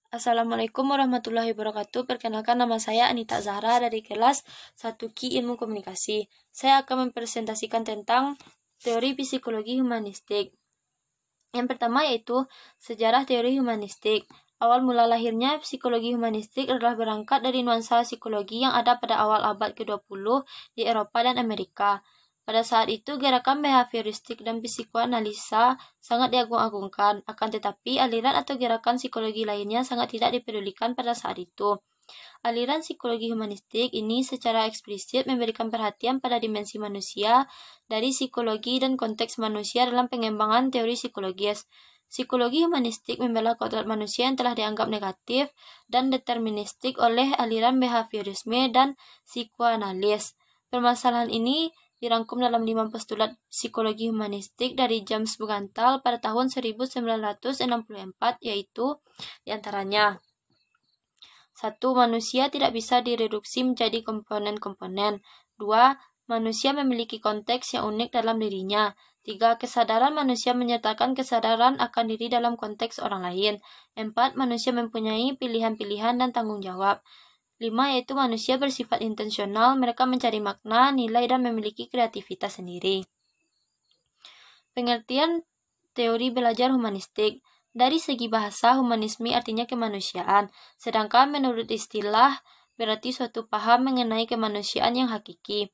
Assalamualaikum warahmatullahi wabarakatuh. Perkenalkan, nama saya Anita Zahra dari kelas 1Q Ilmu Komunikasi. Saya akan mempresentasikan tentang teori psikologi humanistik. Yang pertama yaitu sejarah teori humanistik. Awal mula lahirnya psikologi humanistik adalah berangkat dari nuansa psikologi yang ada pada awal abad ke-20 di Eropa dan Amerika. Pada saat itu, gerakan behavioristik dan psikoanalisa sangat diagung-agungkan, akan tetapi aliran atau gerakan psikologi lainnya sangat tidak dipedulikan pada saat itu. Aliran psikologi humanistik ini secara eksplisit memberikan perhatian pada dimensi manusia dari psikologi dan konteks manusia dalam pengembangan teori psikologis. Psikologi humanistik membela kodrat manusia yang telah dianggap negatif dan deterministik oleh aliran behaviorisme dan psikoanalis. Permasalahan ini dirangkum dalam 5 postulat psikologi humanistik dari James Bugental pada tahun 1964, yaitu diantaranya: 1. Manusia tidak bisa direduksi menjadi komponen-komponen. 2. Manusia memiliki konteks yang unik dalam dirinya. 3. Kesadaran manusia menyertakan kesadaran akan diri dalam konteks orang lain. 4. Manusia mempunyai pilihan-pilihan dan tanggung jawab. 5. Yaitu manusia bersifat intensional, mereka mencari makna, nilai, dan memiliki kreativitas sendiri. Pengertian teori belajar humanistik. Dari segi bahasa, humanisme artinya kemanusiaan, sedangkan menurut istilah berarti suatu paham mengenai kemanusiaan yang hakiki.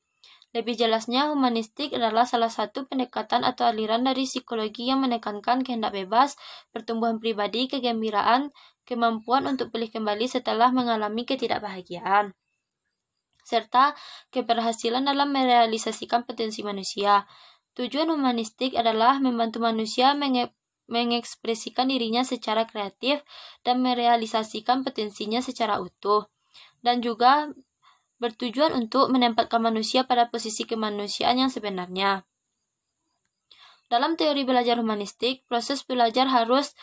Lebih jelasnya, humanistik adalah salah satu pendekatan atau aliran dari psikologi yang menekankan kehendak bebas, pertumbuhan pribadi, kegembiraan, kemampuan untuk pulih kembali setelah mengalami ketidakbahagiaan, serta keberhasilan dalam merealisasikan potensi manusia. Tujuan humanistik adalah membantu manusia mengekspresikan dirinya secara kreatif dan merealisasikan potensinya secara utuh, dan juga bertujuan untuk menempatkan manusia pada posisi kemanusiaan yang sebenarnya. Dalam teori belajar humanistik, proses belajar harus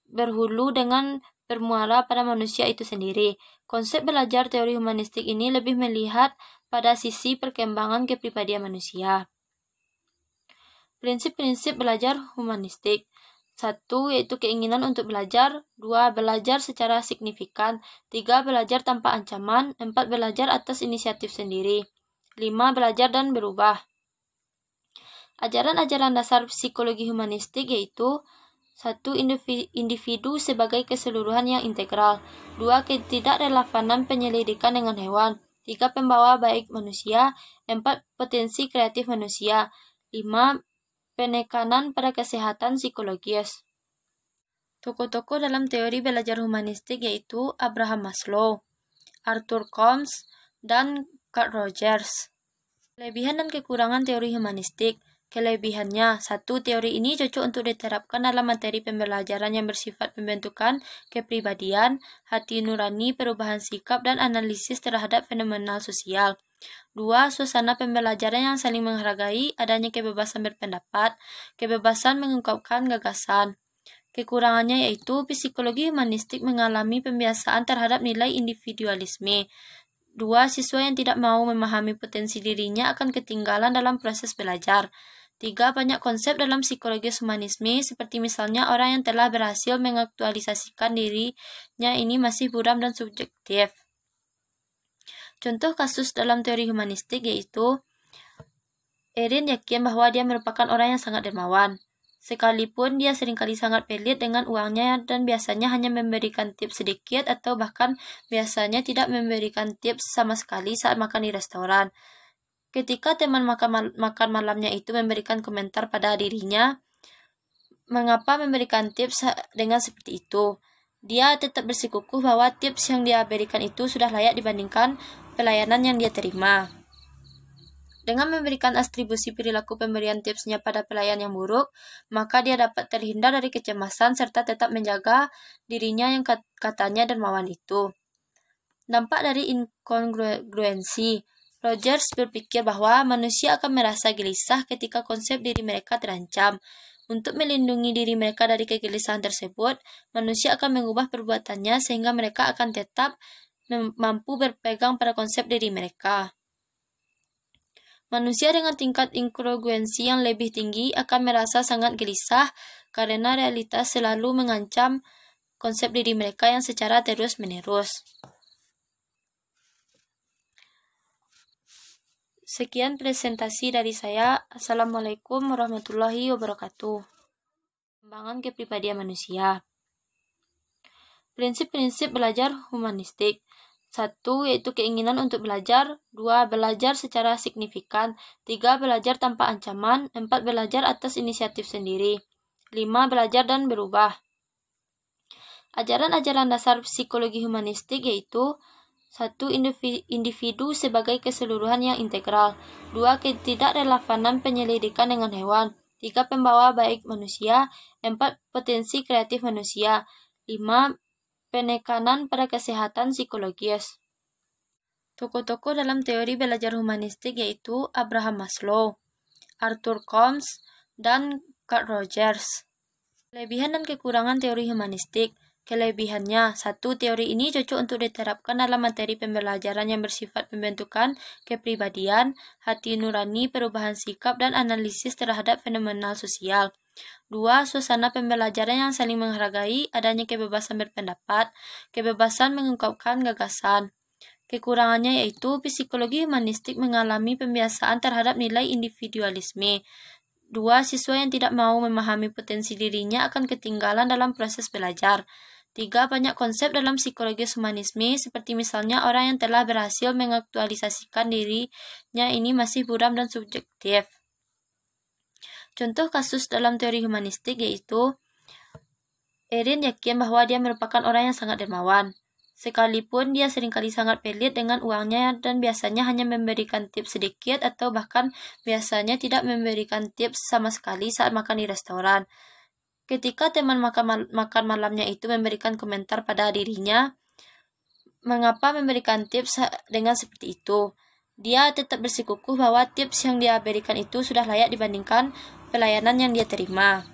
berhulu dengan bermuara pada manusia itu sendiri. Konsep belajar teori humanistik ini lebih melihat pada sisi perkembangan kepribadian manusia. Prinsip-prinsip belajar humanistik. 1. Yaitu keinginan untuk belajar. 2. Belajar secara signifikan. 3. Belajar tanpa ancaman. 4. Belajar atas inisiatif sendiri. 5. Belajar dan berubah. Ajaran-ajaran dasar psikologi humanistik yaitu: 1. Individu sebagai keseluruhan yang integral. 2. Ketidakrelevanan penyelidikan dengan hewan. 3. Pembawa baik manusia. 4. Potensi kreatif manusia. 5. Penekanan pada kesehatan psikologis. Tokoh-tokoh dalam teori belajar humanistik yaitu Abraham Maslow, Arthur Combs, dan Carl Rogers. Kelebihan dan kekurangan teori humanistik. Kelebihannya: 1. Teori ini cocok untuk diterapkan dalam materi pembelajaran yang bersifat pembentukan kepribadian, hati nurani, perubahan sikap, dan analisis terhadap fenomena sosial. 2. Suasana pembelajaran yang saling menghargai, adanya kebebasan berpendapat, kebebasan mengungkapkan gagasan. Kekurangannya yaitu psikologi humanistik mengalami pembiasaan terhadap nilai individualisme. 2. Siswa yang tidak mau memahami potensi dirinya akan ketinggalan dalam proses belajar. 3. Banyak konsep dalam psikologi humanisme, seperti misalnya orang yang telah berhasil mengaktualisasikan dirinya ini masih buram dan subjektif. Contoh kasus dalam teori humanistik yaitu Erin yakin bahwa dia merupakan orang yang sangat dermawan, sekalipun dia seringkali sangat pelit dengan uangnya dan biasanya hanya memberikan tips sedikit atau bahkan biasanya tidak memberikan tips sama sekali saat makan di restoran. Ketika teman makan malamnya itu memberikan komentar pada dirinya, mengapa memberikan tips dengan seperti itu, dia tetap bersikukuh bahwa tips yang dia berikan itu sudah layak dibandingkan pelayanan yang dia terima. Dengan memberikan atribusi perilaku pemberian tipsnya pada pelayan yang buruk, maka dia dapat terhindar dari kecemasan serta tetap menjaga dirinya yang katanya dermawan itu. Dampak dari inkongruensi. Rogers berpikir bahwa manusia akan merasa gelisah ketika konsep diri mereka terancam. Untuk melindungi diri mereka dari kegelisahan tersebut, manusia akan mengubah perbuatannya sehingga mereka akan tetap mampu berpegang pada konsep diri mereka. Manusia dengan tingkat inkongruensi yang lebih tinggi akan merasa sangat gelisah karena realitas selalu mengancam konsep diri mereka yang secara terus-menerus. Sekian presentasi dari saya. Assalamualaikum warahmatullahi wabarakatuh. Pengembangan kepribadian manusia. Prinsip-prinsip belajar humanistik. 1. Yaitu keinginan untuk belajar. 2. Belajar secara signifikan. 3. Belajar tanpa ancaman. 4. Belajar atas inisiatif sendiri. 5. Belajar dan berubah. Ajaran-ajaran dasar psikologi humanistik yaitu 1. Individu sebagai keseluruhan yang integral. 2. Ketidakrelevanan penyelidikan dengan hewan. 3. Pembawa baik manusia. 4. Potensi kreatif manusia. 5. Penekanan pada kesehatan psikologis. Tokoh-tokoh dalam teori belajar humanistik yaitu Abraham Maslow, Arthur Combs, dan Carl Rogers. Kelebihan dan kekurangan teori humanistik. Kelebihannya, 1. Teori ini cocok untuk diterapkan dalam materi pembelajaran yang bersifat pembentukan kepribadian, hati nurani, perubahan sikap, dan analisis terhadap fenomenal sosial. 2. Suasana pembelajaran yang saling menghargai, adanya kebebasan berpendapat, kebebasan mengungkapkan gagasan. Kekurangannya yaitu psikologi humanistik mengalami pembiasaan terhadap nilai individualisme. 2. Siswa yang tidak mau memahami potensi dirinya akan ketinggalan dalam proses belajar. 3. Banyak konsep dalam psikologi humanisme, seperti misalnya orang yang telah berhasil mengaktualisasikan dirinya ini masih buram dan subjektif. Contoh kasus dalam teori humanistik yaitu Erin yakin bahwa dia merupakan orang yang sangat dermawan. Sekalipun dia seringkali sangat pelit dengan uangnya dan biasanya hanya memberikan tips sedikit atau bahkan biasanya tidak memberikan tips sama sekali saat makan di restoran. Ketika teman makan malamnya itu memberikan komentar pada dirinya, mengapa memberikan tips dengan seperti itu? Dia tetap bersikukuh bahwa tips yang dia berikan itu sudah layak dibandingkan pelayanan yang dia terima.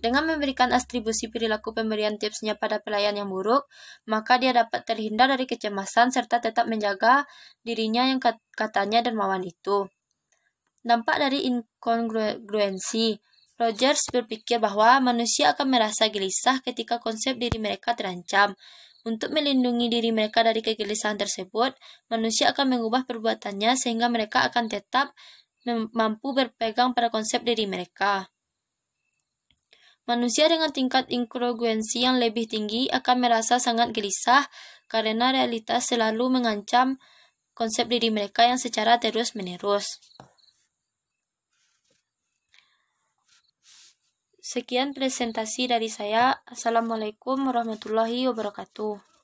Dengan memberikan atribusi perilaku pemberian tipsnya pada pelayan yang buruk, maka dia dapat terhindar dari kecemasan serta tetap menjaga dirinya yang katanya dermawan itu. Dampak dari inkongruensi. Rogers berpikir bahwa manusia akan merasa gelisah ketika konsep diri mereka terancam. Untuk melindungi diri mereka dari kegelisahan tersebut, manusia akan mengubah perbuatannya sehingga mereka akan tetap mampu berpegang pada konsep diri mereka. Manusia dengan tingkat inkongruensi yang lebih tinggi akan merasa sangat gelisah karena realitas selalu mengancam konsep diri mereka yang secara terus-menerus. Sekian presentasi dari saya. Assalamualaikum warahmatullahi wabarakatuh.